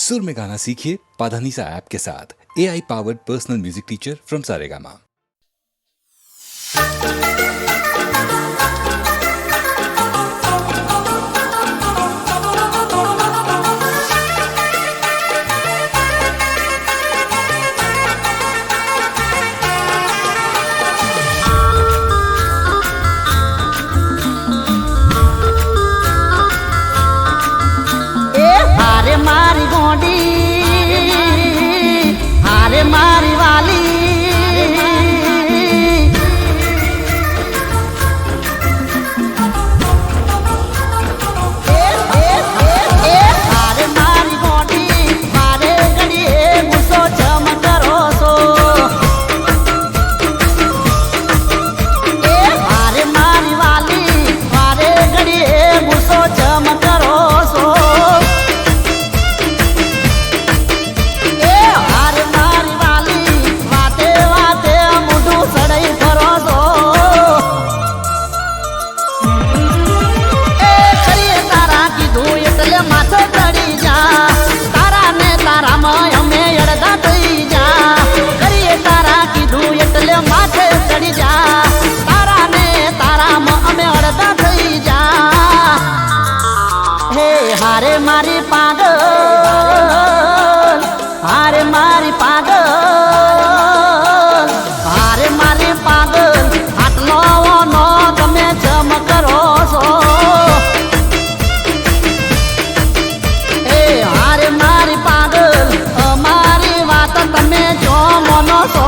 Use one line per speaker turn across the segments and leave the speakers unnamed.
सुर में गाना सीखिए पाधानीसा ऐप के साथ AI powered personal music teacher from Saregama.
हारे मारी गोडी हारे मारी वाली हारे मारी गोडी मारे गड़िए गुस्सो जम करो सो हारे मारी वाली मारे गड़िए गुस्सो जम करो सो हारे मारी पागल हारे मारी पागल हारे मारी पागल आटलो नो तमे जम करो सो हारे मारी पागल अमारी वात तमे जो मनो सो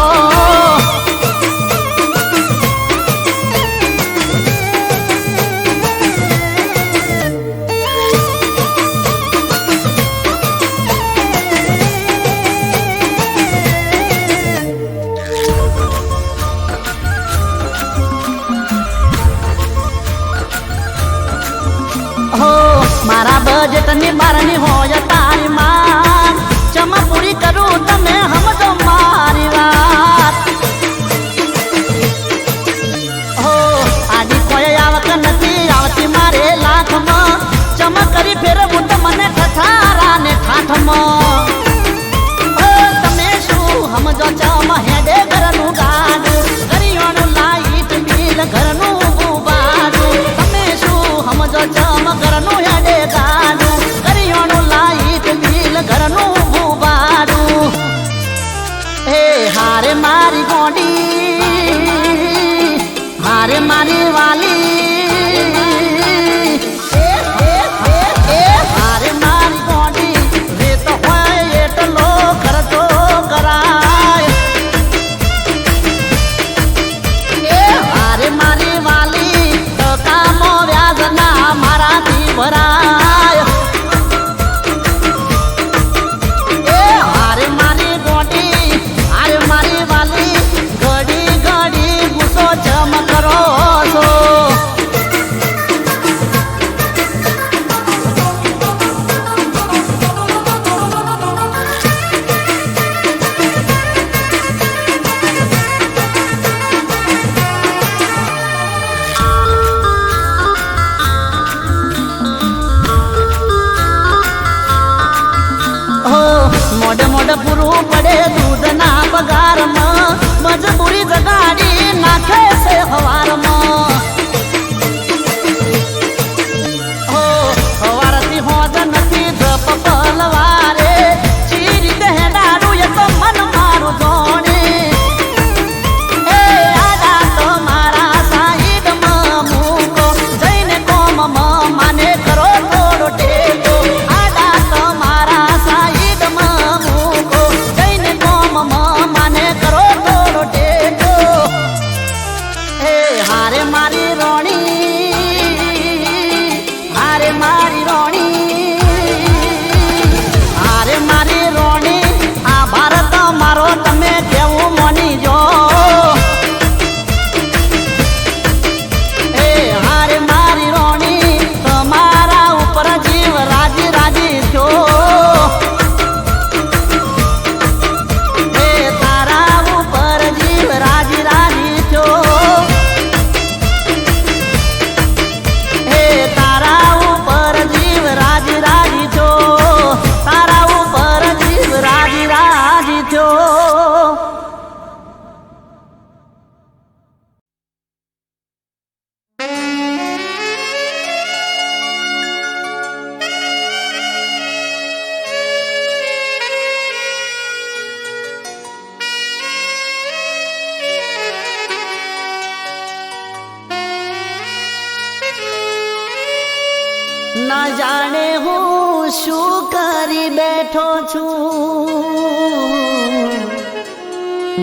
જાણે હું શું કરી બેઠો છું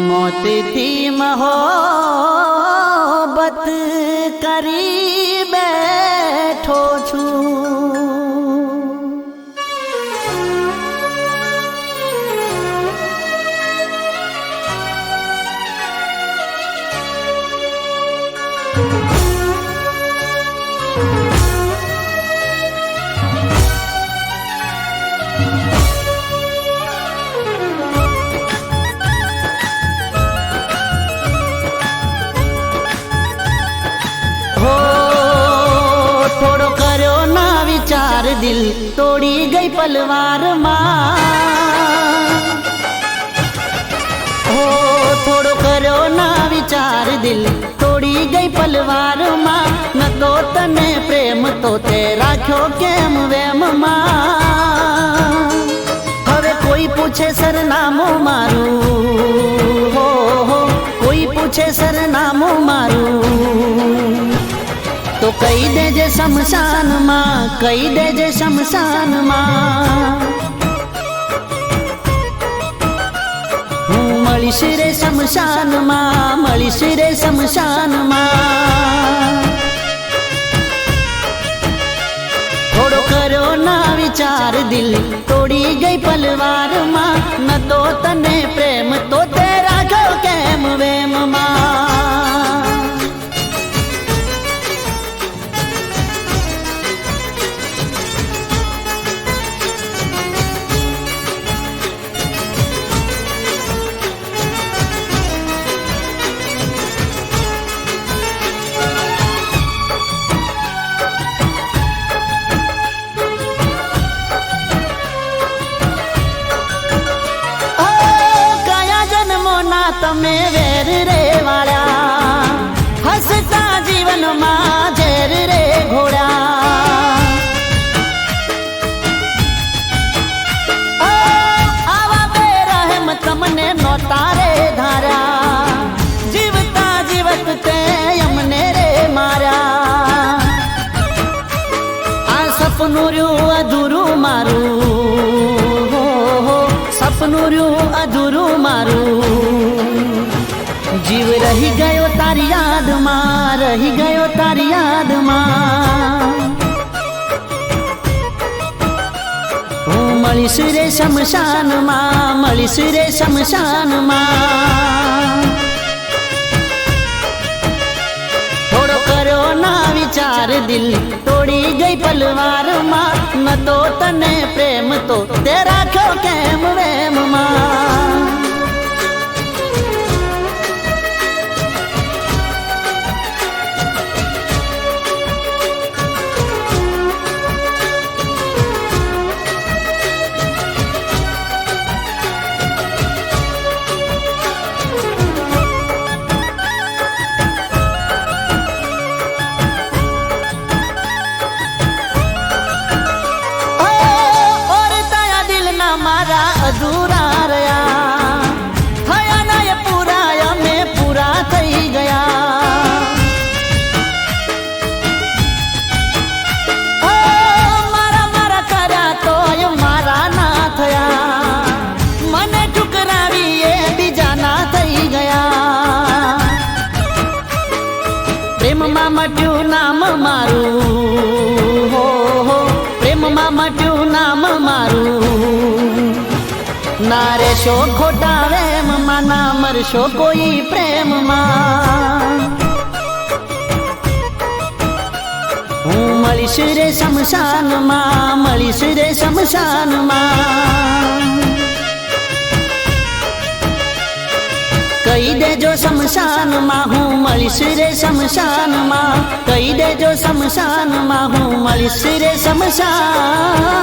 મોતથી મોહબ્બત કરી બેઠો છું દિલ તોડી ગઈ પલવારમાં હો થોડો કર્યો ના વિચાર દિલ તોડી ગઈ પલવારમાં ન તો તને પ્રેમ તો તે રાખ્યો કેમ વેમમાં હવે કોઈ પૂછે સરનામું મારું હો કોઈ પૂછે સરનામું મારું તો કહી દેજે શમશાનમાં કહી દેજે શમશાનમાં હું મળીશ રે શમશાનમાં મળીશ રે શમશાનમાં થોડો કર્યો ના વિચાર દિલ તોડી ગઈ પલવારમાં ન તો તને પ્રેમ તો તે રાખ્યો કેમ વેમમાં તમે વેર રે વાળા હસતા જીવનમાં ઝેર રે ઘોડા આવા બેરહેમ તમને નોતા રે ધાર્યા જીવતા જીવત તે અમને રે માર્યા આ સપનું રહ્યું અધૂરું મારું સપનું રહ્યું અધૂરું મારું જીવ રહી ગયો તારી યાદમાં રહી ગયો તારી યાદમાં હું મળીશ રે શમશાનમાં મળીશ રે શમશાનમાં થોડો કર્યો ના વિચાર દિલ તોડી ગઈ પલવારમાં ન તો તને પ્રેમ તો તે રાખ્યો કેમ વેમમાં અધૂરા રહ્યા થયા ના એ પૂરા અમે પૂરા થઈ ગયા મારા મારા કર્યા તો મારા ના થયા મને ઠુકરાવી એ બીજા ના થઈ ગયા પ્રેમમાં મટ્યું નામ મારું હો પ્રેમમાં મટ્યું નામ મારું ના રેશો ખોટા વેમમાં ના મરશો કોઈ પ્રેમમાં હું મળીશ રે શમશાનમાં મળીશ રે શમશાનમાં કહી દેજો શમશાનમાં હું મળીશ રે શમશાનમાં કહી દેજો શમશાનમાં હું મળીશ રે શમશાનમાં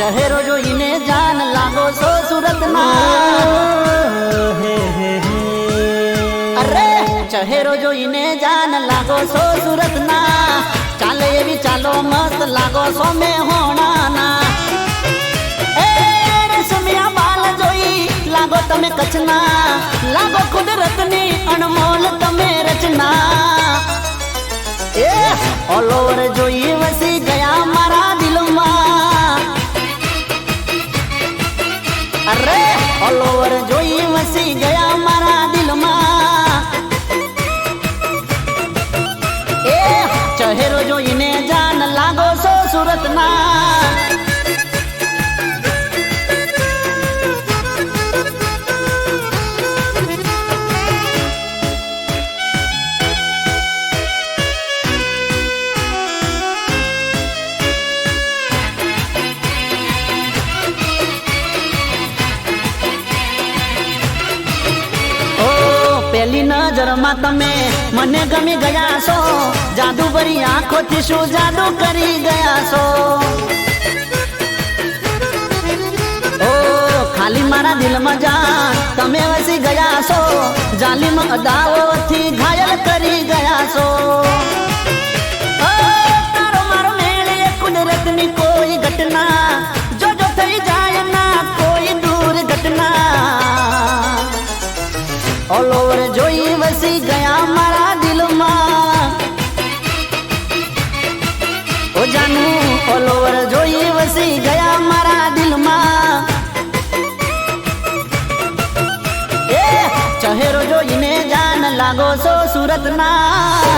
ચહેરો જોઈને જાન લાગો છો સુરતના અરે ચહેરો જોઈને જાન લાગો છો સુરતના ચાલે એવી ચાલો મસ્ત લાગો છો મેં હોણાના એ રેશમિયા બાલ જોઈ લાગો તમે કચ્છના લાગો કુદરતની અણમોલ તમે રચના એ ઓલ ઓવર જોઈ વસી ગયા મારા દિલમાં અરે ઓલ ઓવર જોઈ વસી ગયા મારા દિલમાં એ ચહેરો જોઈને જાન લાગો છો સુરતના પહેલી નજરમાં તમે મને ગમી ગયા છો જાદુ ભરી આંખોથી શું જાદુ કરી ગયા છો ઓ ખાલી મારા દિલમાં જાન તમે વસી ગયા છો જાલિમ અદાઓથી ઘાયલ કરી ગયા છો ઓ તારો મારો મેળ એ કુદરતની કોઈ ઘટના જો થઈ જાય ના કોઈ દૂર ઘટના ઓલ ઓવર જોઈ વસી ગયા મારા દિલમાં ઓ જાનુ ઓલ ઓવર જોઈ વસી ગયા મારા દિલમાં એ ચહેરો જોઈને જાન લાગો છો સુરતના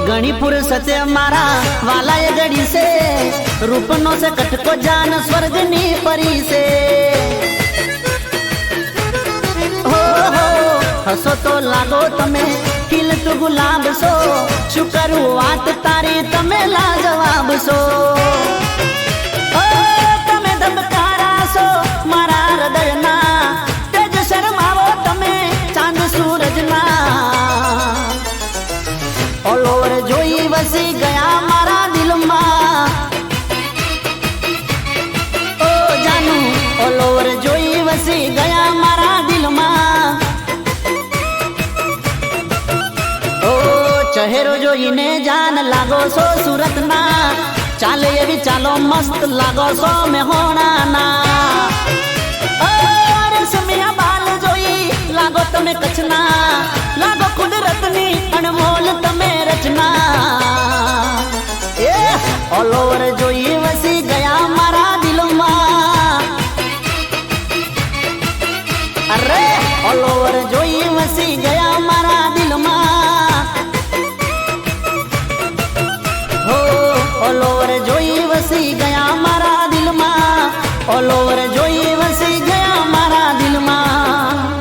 ગણીપુર સતે મારા વાલાએ ગડી છે રૂપનો છે કટકો જાન સ્વર્ગની પરી છે હો હો હસો તો લાગો તમે ખીલ તું ગુલાબ છો શું કરું વાત તારી તમે લાજવાબ છો ઓ તમે ધબકારા છો મારા હૃદયના તેજ શરમાવો તમે ચાંદ સૂરજના ઓલ ઓવર જોઈ વસી ગયા મારા દિલમાં ઓ જાનુ ઓલ ઓવર જોઈ વસી ગયા મારા દિલમાં ઓ ચહેરો જોઈને જાન લાગો છો સુરતના ચાલે એવી ચાલો મસ્ત લાગો છો મેં હોણાના ઓ રેશમિયા બાલ જોઈ લાગો તમે કચ્છના લાગો કુદરતની અણમોલ તમે રચના એ ઓલ ઓવર જોઈ વસી ગયા મારા દિલમાં અરે ઓલ ઓવર જોઈ વસી ગયા મારા દિલમાં હો ઓલ ઓવર જોઈ વસી ગયા મારા દિલમાં ઓલ ઓવર જોઈ વસી ગયા મારા દિલમાં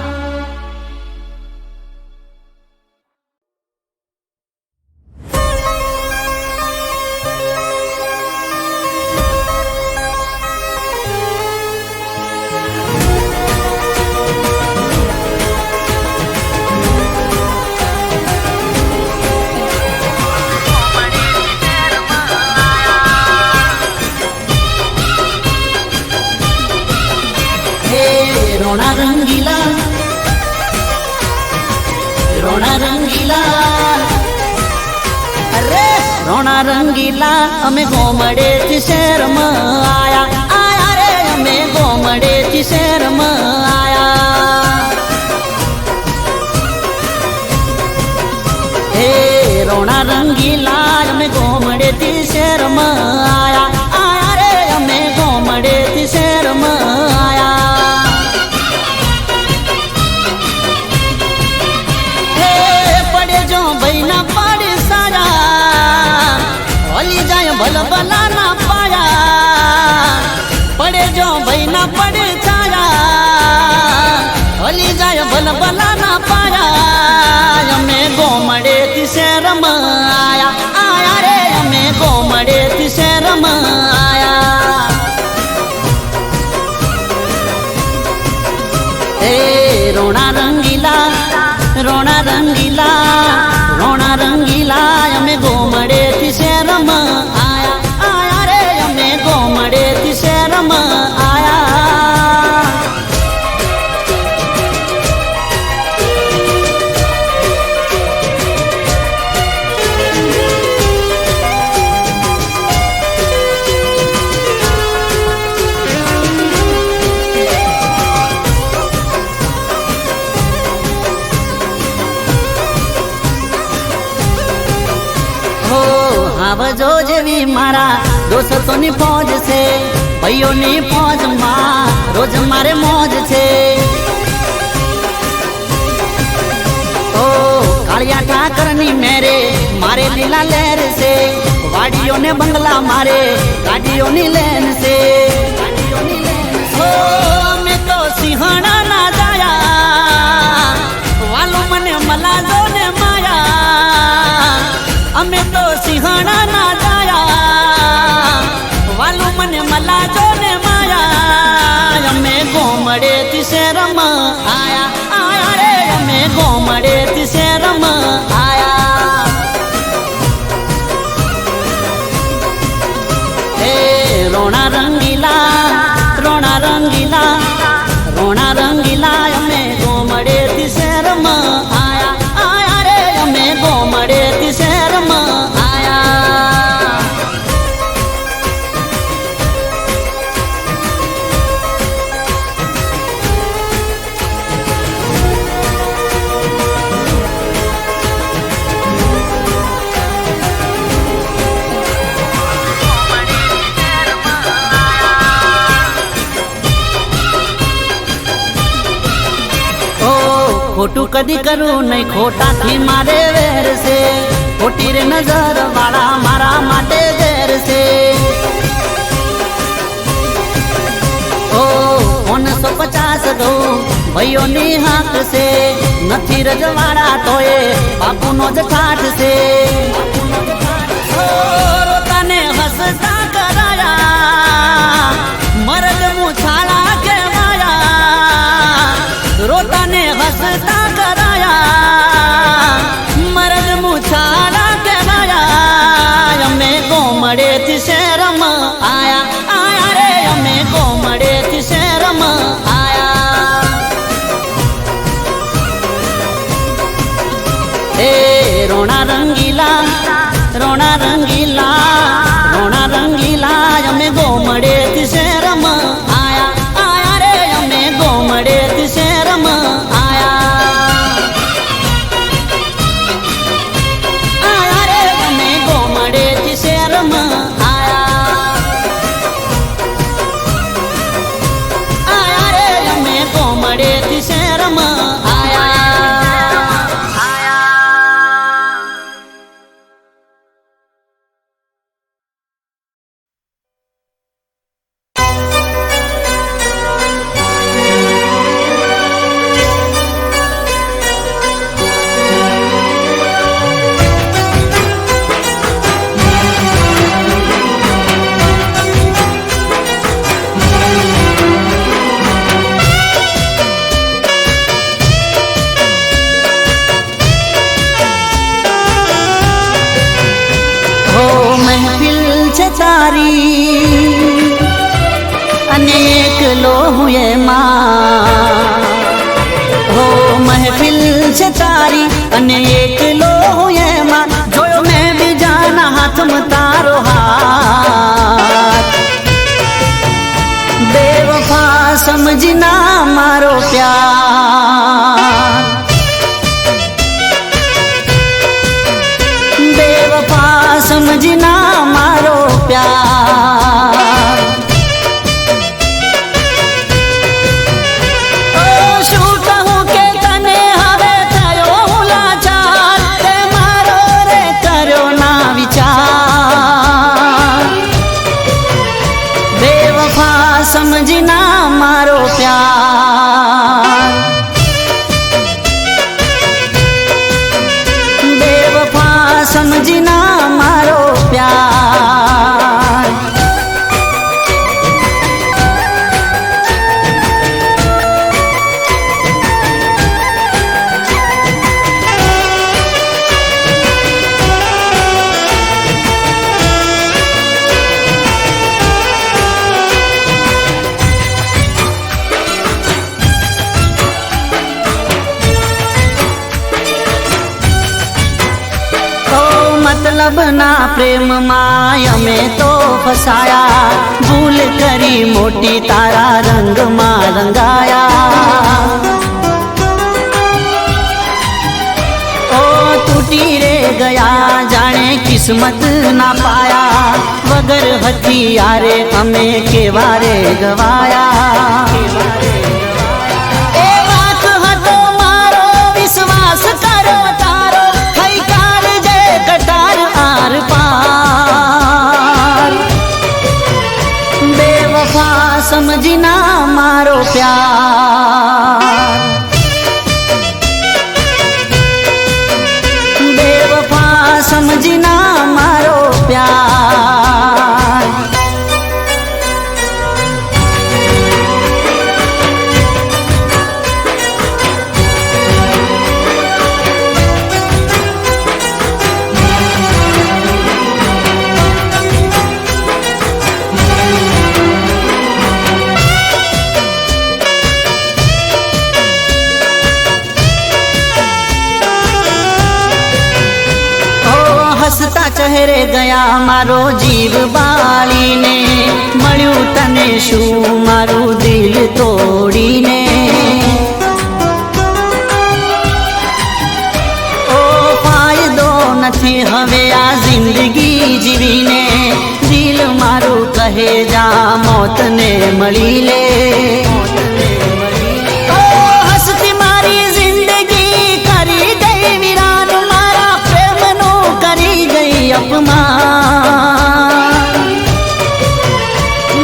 રોણા રંગીલા અરે રોણા રંગીલા અમે ગોમડે થી શહેરમાં આયા આયા રે અમે ગોમડે થી શહેરમાં આયા હે રોણા રંગીલા અમે ગોમડે થી શહેરમાં આયા આયા રે અમે ગોમડે થી શહેરમાં આયા ભાઈ ના પાડે સારા ઓલી જાય ભલ ભલા ના પાયા પડે જો ભાઈ ના પડે સારા ઓલી જાય બલબલાના પાયા અમે ગોમડેથી શહેરમાં આયા આયા રે અમે ગોમડેથી શહેરમાં આયા એ રોણા રંગીલા રોણા રંગીલા રોણા રંગીલા અમે ગોમડેથી શહેરમાં આયા આયા રે અમે ગોમડેથી શહેરમાં આયા આવજો જેવી મારા દોસ્તોની ફોજ છે ભાઈઓની ફોજમાં રોજ મારે મોજ છે ઓ કાળિયા ઠાકરની મેરે મારે લીલા લહેર છે વાડીઓને બંગલા મારે ગાડીઓની લેન છે ઓ અમે તો સિંહણા ના જાયા વાલો મને મલાજો ને માયા અમે તો સિંહણા ના જાયા વાલું મને મલાજો ને માયા અમે ગોમડેથી શહેરમાં આયા આયા રે અમે ગોમડેથી શહેરમાં આયા હે રોણા રંગીલા રોણા રંગીલા રોણા રંગીલા અમે ગોમડેથી શહેરમાં આયા આયા રે અમે ગોમડેથી શહેરમાં ખોટું કદી કરું નહીં ખોટાથી મારે વેર છે ખોટી રે નજર વાળા મારા માટે ઝેર છે ઓ 150 દઉં ભાઈઓની હાથ છે નથી રજવાડા તોય બાપુનો જ ઠાઠ છે રોતાને હસતા કરાયા મરદ મુછાળા કેવાયા રોતાને હસતા કરાયા મરદ મુછાળા કેવાયા અમે ગોમડેથી શહેરમાં આયા આયા રે અમે ગોમડેથી શહેરમાં આયા એ રોણા રંગીલા રોણા રંગીલા રોણા રંગીલા અમે ગોમડેથી શહેરમાં આયા આયા રે અમે ગોમડેથી શહેરમાં આયા આયા રે અમે ગોમડેથી શહેરમાં આયા આયા રે અમે ગોમડેથી શહેરમાં આયા તારી અને એકલો હું એમાં હો મહેફિલ છે તારી અને એકલો હું એમાં જોયો મેં બીજાના હાથમાં તારો હાથ બેવફા સમજના મારો પ્યાર બેવફા સમજના મારો પ્યાર ઓ શું કહું કે તને હવે થયો હું લાચાર તે મારો રે કર્યો ના વિચાર બેવફા સમજના મારો પ્યાર समझी ना मारो प्यार। मतलब ना प्रेम माया में तो फसाया, भूल करी मोटी तारा रंग मां रंगाया। ओ टूटी रे गया जाने किस्मत ना पाया, वगर हथियारे हमें के वारे गवाया। ए बात हतो मारो विश्वास करो तारो, हई कार जे कटार आर पार। बेवफा समझी ना मारो प्यार, बेवफा समझी ना मारो प्यार। हसता चेहरे गया मारो जीव बाली ने, मळ्यु तने शू मारू दिल तोड़ी ने। ओ फायदो नथी हवे आ जिंदगी जीवीने, दिल मारू कहे जा मौत ने मળી ले। ओ हसती मारी जिंदगी करी गई वीरान, मारा प्रेम नो करी गई अपमान।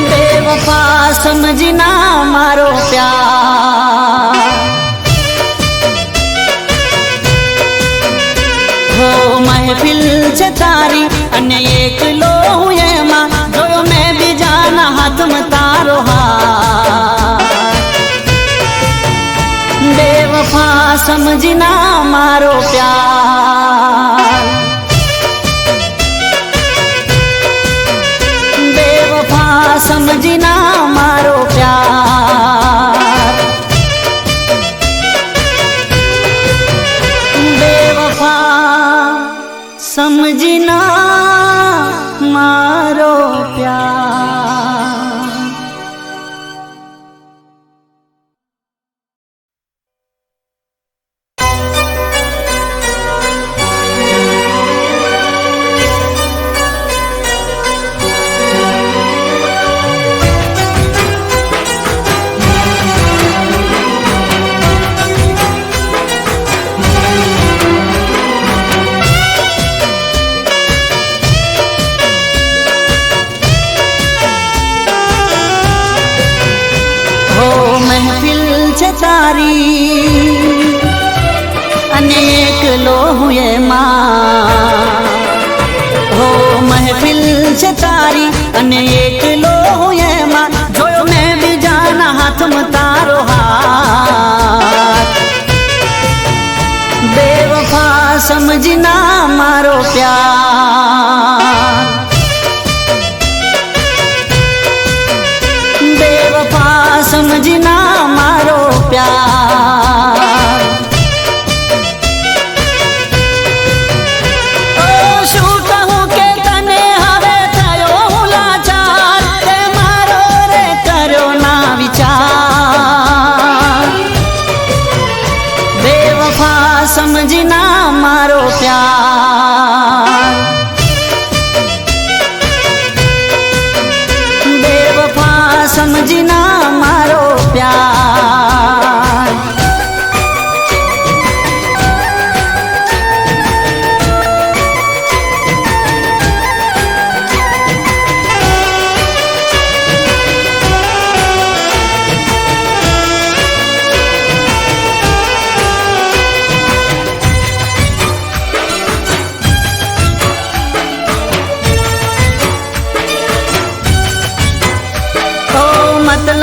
बेवफा समझी ना मारो प्यार, हो महफिल छे तारी अने एकलो हूँ एमा, जोयो मैं भी जाना हाथ में तारो हाथ। बेवफा समझी ना मारो प्यार, बेवफा समझी ना मारो प्यार। बेवफा समझी ना मारो प्यार। महफिल छे तारी अनेक लो हुए माँ, हो महफिल छे तारी अनेक लो हुए माँ, जोयो मैं भी जाना हाथ में तारो हाथ। बेवफा समझी ना मारो प्यार, बेवफा समझी ना मारो प्यार। ओ शू कहूं के तने हवे थयो हूँ लाचार, ते मारो रे करो ना विचार। बेवफा समझी ना मारो प्यार, बेवफा समझी ना मारो प्यार।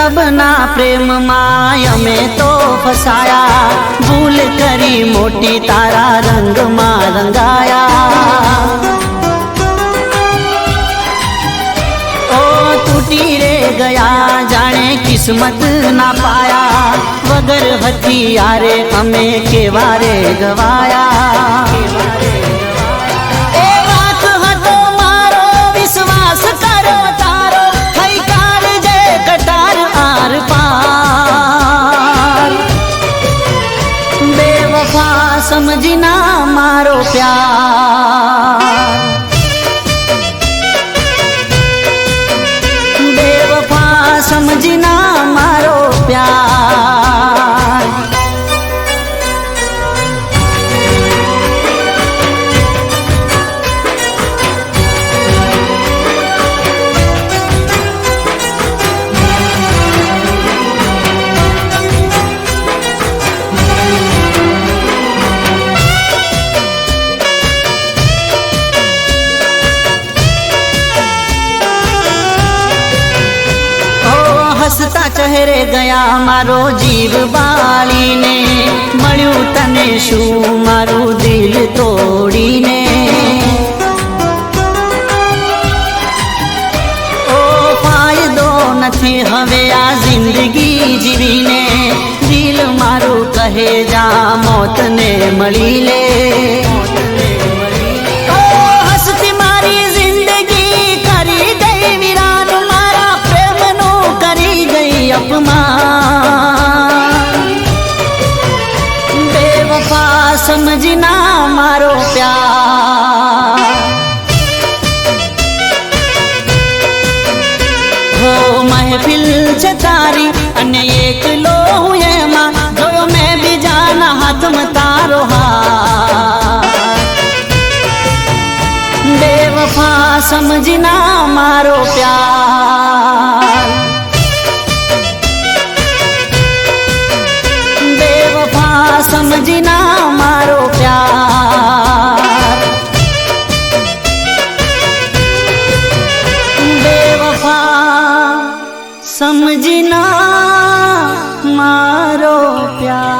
શરાબના પ્રેમમાં અમે તો ફસાયા, ભૂલ કરી મોટી તારા રંગમાં રંગાયા. ઓ તૂટી રે ગયા જાણે કિસ્મત ના પાયા, વગર હથિયારે અમે કેવા રે ગવાયા. એ વાત હતો મારો વિશ્વાસ કરો તારો, થઈ કાળજે કટાર આર પાર. બેવફા સમજી ના મારો પ્યાર, બેવફા સમજી ના મારો પ્યાર. હસતા ચહેરે ગયા મારો જીવ બાળીને, મળ્યું તને શું મારું દિલ તોડીને. ઓ ફાયદો નથી હવે આ જિંદગી જીવીને, દિલ મારું કહે જા મોતને મળી લે. ઓ હસતી મારી જિંદગી કરી દઈ વિરાન, મારા પ્રેમનું કરી ગઈ અપમાન. બેવફા સમજી ના મારો પ્યાર, હો મહેફિલ છે તારી અને એકલો હું એમાં, જોયો મેં બીજાના હાથમાં તારો હાથ. બેવફા સમજી ના મારો પ્યાર, બેવફા સમજી ના મારો પ્યાર. બેવફા સમજી ના મારો પ્યાર.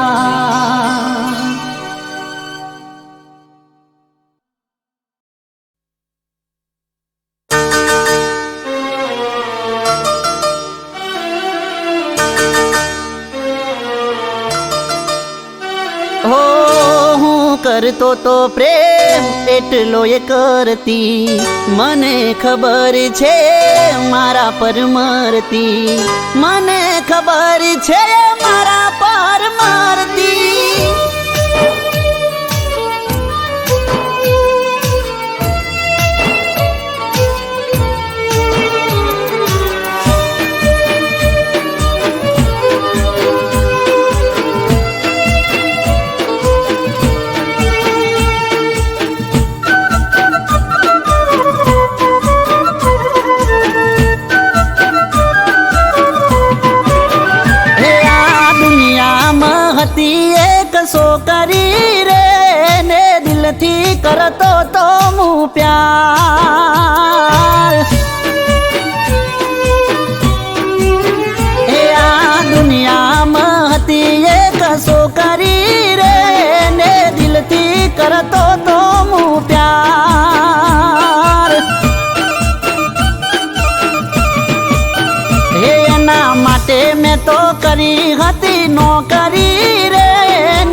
હો હું કરતો તો પ્રેમ એટલો એ કરતી, મને ખબર છે મારા પર મરતી, મને ખબર છે મારા પર મરતી. છોકરી રે ને દિલથી કરતો તો હું પ્યાર. એ આ દુનિયામાં હતી એક છોકરી રે ને દિલથી કરતો તો હું પ્યાર. એના માટે મેં તો કરી હતી નોકરી રે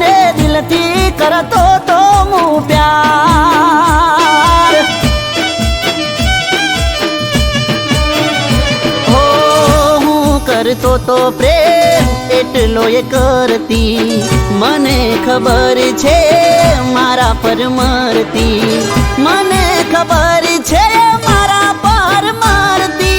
ને દિલથી કરતો તો હું પ્યાર. હો હું કરતો તો પ્રેમ એટલો એ કરતી, મને ખબર છે મારા પર મરતી, મને ખબર છે મારા પર મરતી.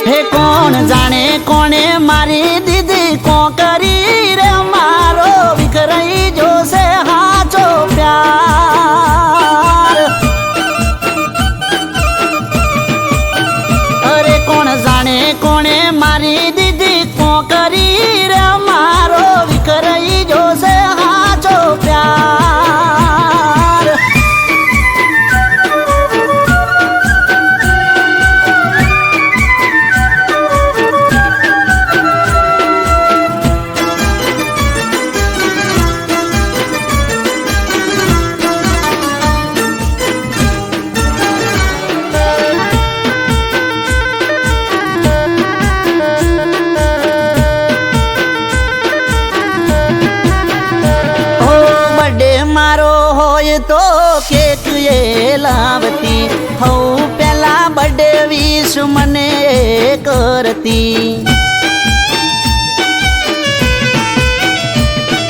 હે કોણ જાણે કોણે મારી દીદી કોકરી રે, મારો વિખરાઈ જોશે હાચો પ્યાર. અરે કોણ જાણે કોણે મારી દીદી કોકરી રે, મારો વિખરાઈ જોશે હાચો પ્યાર. તો કેક એ લાવતી, હઉ પેલા બર્થડે વિશ મને કરતી.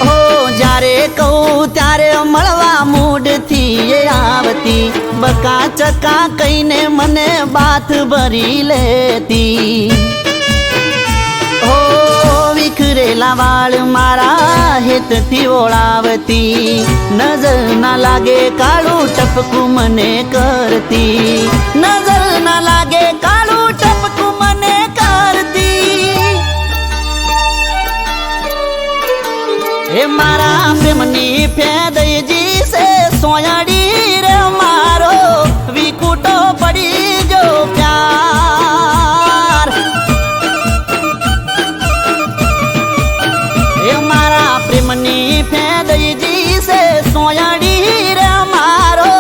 હો જ્યારે કહું ત્યારે મળવા મૂડથી એ આવતી, બકા ચકા કહીને મને બાથ ભરી લેતી. હો વિખરેલા વાળ મારા હેતથી ઓળાવતી, નજર ના લાગે કાળું ટપકું મને કરતી, નજર ના લાગે કાળું ટપકું મને કરતી. એ મારા પ્રેમની ફેદઈજી છે સોયાડી રે મારો, વિકુટો પડી જો પ્યાર. એ મારા પ્રેમની ફેદઈજી છે સોયાડી રે મારો,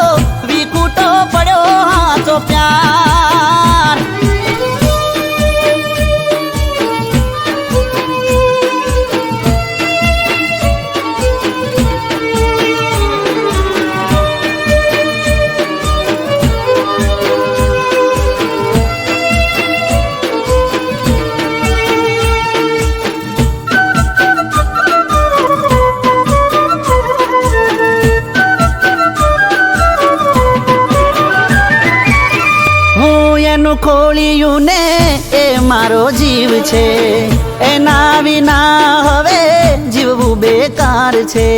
વિકુટો પડ્યો હાચો પ્યાર. એનું ખોળિયું ને એ મારો જીવ છે, એના વિના હવે જીવવું બેકાર છે.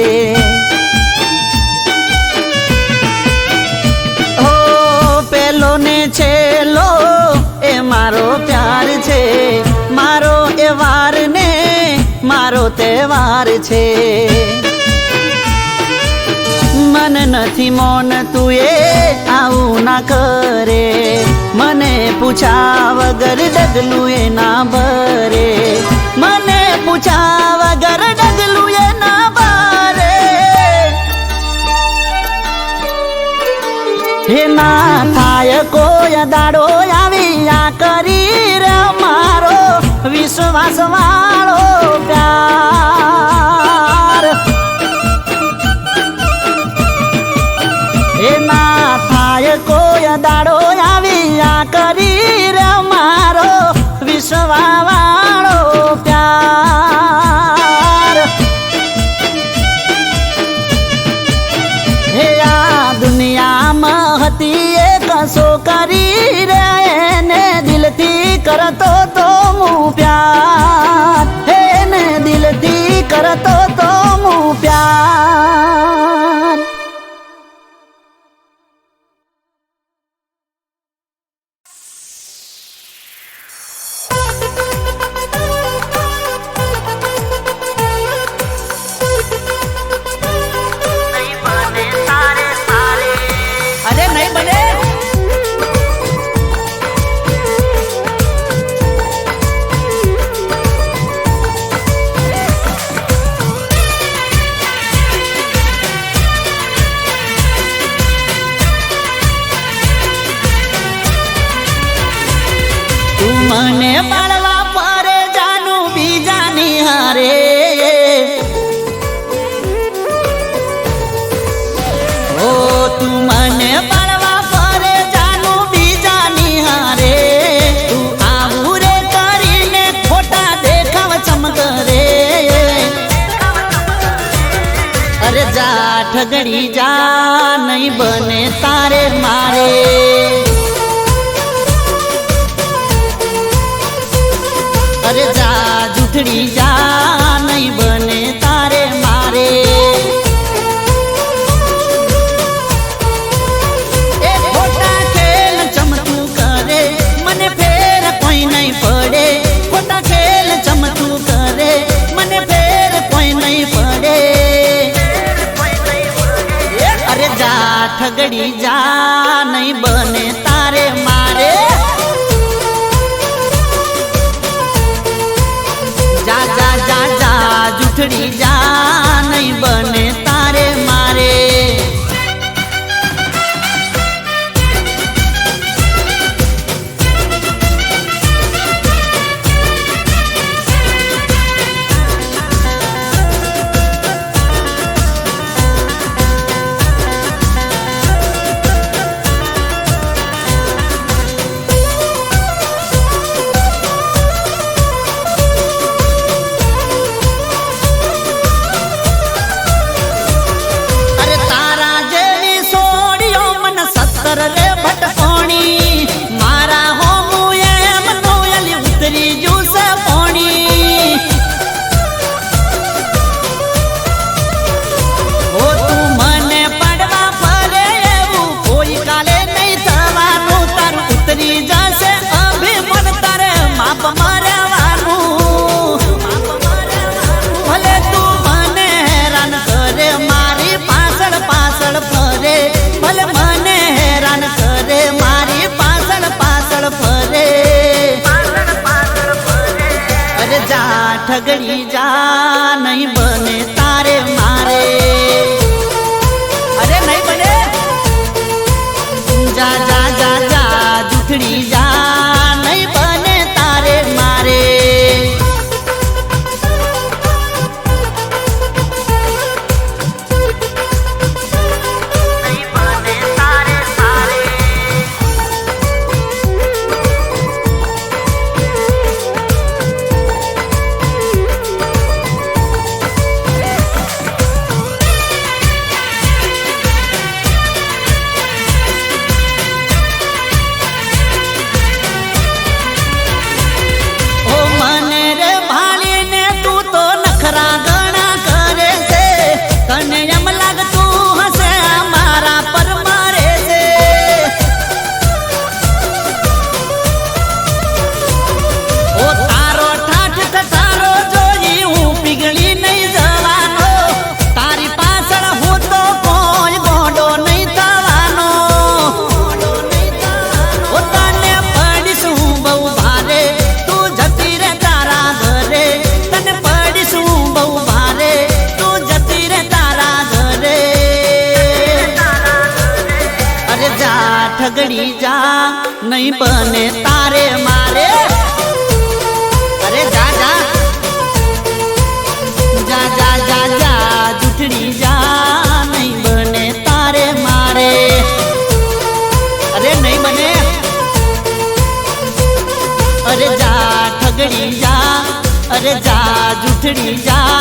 હો પેલો ને છેલ્લો એ મારો પ્યાર છે, મારો એ વાર ને મારો તહેવાર છે. મને નથી મોન તું એ આવું ના કરે, મને પૂછા વગર ડગલું એ ના ભરે, મને પૂછા વગર ડગલું એ ના ભરે. હે ના થાય કોઈ દાડો આવી આ કરી રે મારો વિશ્વાસ વાળો પ્યાર. એ ના થાય કોઈ દાડો આવી આ કરી રે મારો વિશ્વા વાળો પ્યાર. હે આ દુનિયામાં હતી એક છોકરી રે, એને દિલથી કરતો તો હું પ્યાર, એને દિલથી કરતો તો હું પ્યાર. મને બાળવા પરે જાનું બીજાની હારે, ઓ તું મને બાળવા પરે જાનું બીજાની હારે, તું આવું રે કરીને ખોટા દેખાવ ચમકરે. અરે જા ઠગડી જા નહીં બને તારે મારે, અરે જા જૂઠડી જા નહીં બને તારે મારે. એ ખોટા ખેલ ચમતું કરે મને ફેર કોઈ નહીં પડે, ખોટા ખેલ ચમતું કરે મને ફેર કોઈ નહીં પડે. અરે જા ઠગડી જા નહીં બને તારે મારે, જા જા જા જા જૂઠડી જા નહીં બને તારે મારે. ઠગડી જા નહીં બને તારે મારે અરે નહીં બને જા જા જા જા જૂઠડી જા નહીં બને તારે મારે ઠગડી જા નહીં બને તારે મારે અરે જા જા જા જા જા જા જૂઠડી જા નહીં બને તારે મારે અરે નહીં બને અરે જા ઠગડી જા અરે જા જૂઠડી જા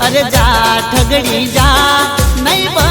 અરે જા ઠગડી જા નહીં બને